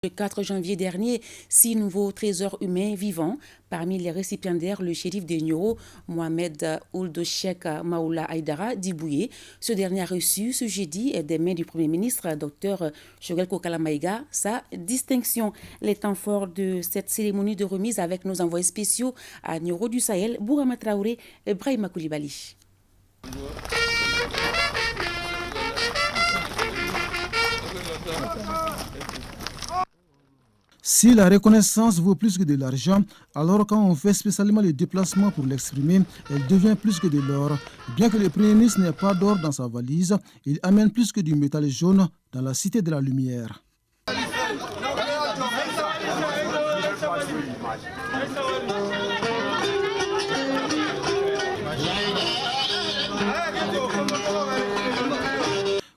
Le 4 janvier dernier, 6 nouveaux trésors humains vivants. Parmi les récipiendaires, le shérif de Nioro, Mohamed Ould Cheikh Maoula Aïdara Dibouye. Ce dernier a reçu ce jeudi des mains du Premier ministre, Dr Choguel Kokala Maïga, sa distinction. Les temps forts de cette cérémonie de remise avec nos envoyés spéciaux à Nioro du Sahel, Bourama Traoré et Brahima Koulibaly. Si la reconnaissance vaut plus que de l'argent, alors quand on fait spécialement les déplacements pour l'exprimer, elle devient plus que de l'or. Bien que le Premier ministre n'ait pas d'or dans sa valise, il amène plus que du métal jaune dans la cité de la lumière.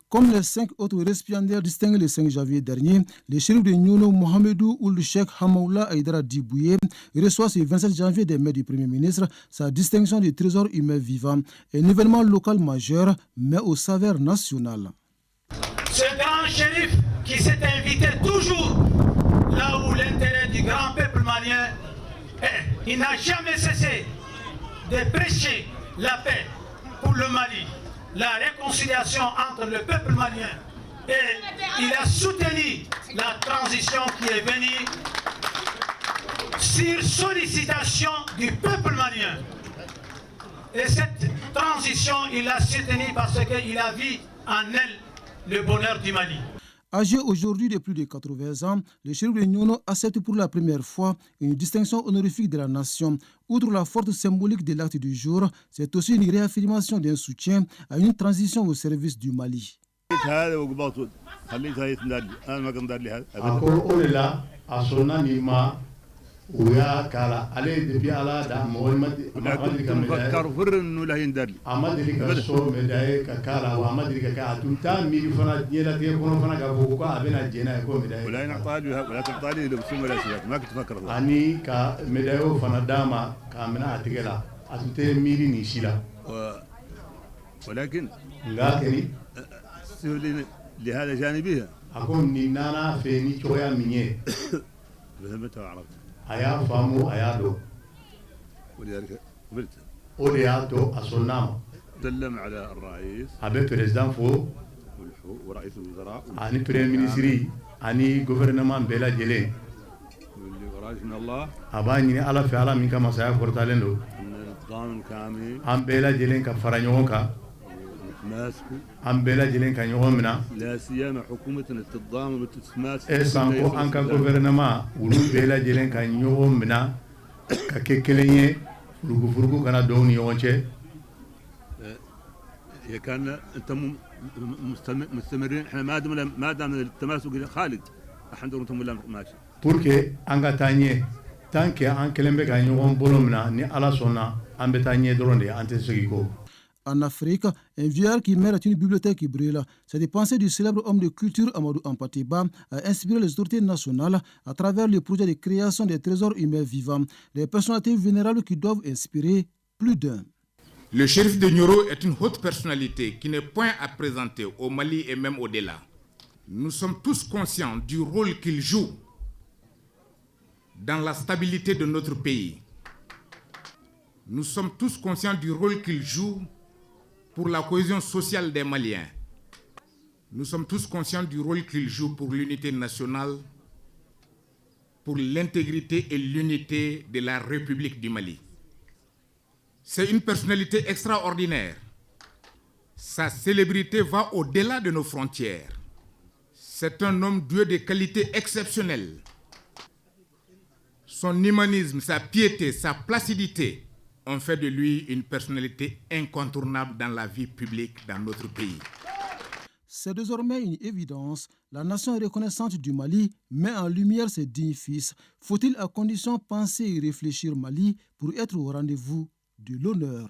Comme les 5 autres récipiendaires distingués le 5 janvier dernier, le shérif de Nioro, Mohamedou Ould Cheikh Maoula Aïdara Dibouye, reçoit ce 27 janvier des mains du Premier ministre sa distinction de trésor humain vivant, un événement local majeur, mais au saveur national. Ce grand shérif qui s'est invité toujours là où l'intérêt du grand peuple malien est, il n'a jamais cessé de prêcher la paix pour le Mali, la réconciliation entre le peuple malien, et il a soutenu la transition qui est venue sur sollicitation du peuple malien. Et cette transition, il l'a soutenue parce qu'il a vu en elle le bonheur du Mali. Âgé aujourd'hui de plus de 80 ans, le shérif de Nioro accepte pour la première fois une distinction honorifique de la nation. Outre la forte symbolique de l'acte du jour, c'est aussi une réaffirmation d'un soutien à une transition au service du Mali. ويا كلا عليه دبي على دا محمد كارفر انه لا يندل احمد لك سو مداي كالا واحمد لك كاتوتا مي فنا نيلا تي كون فنا غبوكو ابينا جينا كو مداي ولا نقطالي ولا تقطالي لو سو ولا شيء ما كنت فكر اني كا مدايو فنا داما كامنا اتغلا اتي ميري نيشيلا ولكن لهذا جانبيه اكون نينانا فيني تشويا مينيه فهمت وعرفت aya famu aya do ولذلك قلت اولياتو اسونام سلم على الرئيس ابي بريزيدان فو ورئيس الوزراء اني بريم مينيستري اني غوفرنمان بلا جيلي واللي وراج من الله اباني على فعلا من كما سايا فورتالندو النظام الكامل ام بلا جيلين كفرانيوكا ماسكو ام بلا جيلين كانيومنا لا سيما حكومه التضامن والتماسك اسانكو انكا غوفرنمان ولو بلا جيلين كانيومنا كككلينيه فرغو كان دوني يونچه هي كان انتم مستمرين احنا ما دام التماسك خالد الحمد لله انتم ولا ماشي بوركي انغا تاني تانكي ان كلمبه كانيوم بولومنا ني على سونا ام بتاني دروندي انت سيكو. En Afrique, un vieillard qui meurt est une bibliothèque qui brûle. Cette pensée du célèbre homme de culture Amadou Hampâté-Bâ a inspiré les autorités nationales à travers le projet de création des trésors humains vivants, des personnalités vénérables qui doivent inspirer plus d'un. Le shérif de Nioro est une haute personnalité qui n'est point à présenter au Mali et même au-delà. Nous sommes tous conscients du rôle qu'il joue dans la stabilité de notre pays. Nous sommes tous conscients du rôle qu'il joue pour la cohésion sociale des Maliens. Nous sommes tous conscients du rôle qu'il joue pour l'unité nationale, pour l'intégrité et l'unité de la République du Mali. C'est une personnalité extraordinaire. Sa célébrité va au-delà de nos frontières. C'est un homme doué de qualités exceptionnelles. Son humanisme, sa piété, sa placidité ont fait de lui une personnalité incontournable dans la vie publique dans notre pays. C'est désormais une évidence. La nation reconnaissante du Mali met en lumière ses dignes fils. Faut-il à condition penser et réfléchir Mali pour être au rendez-vous de l'honneur?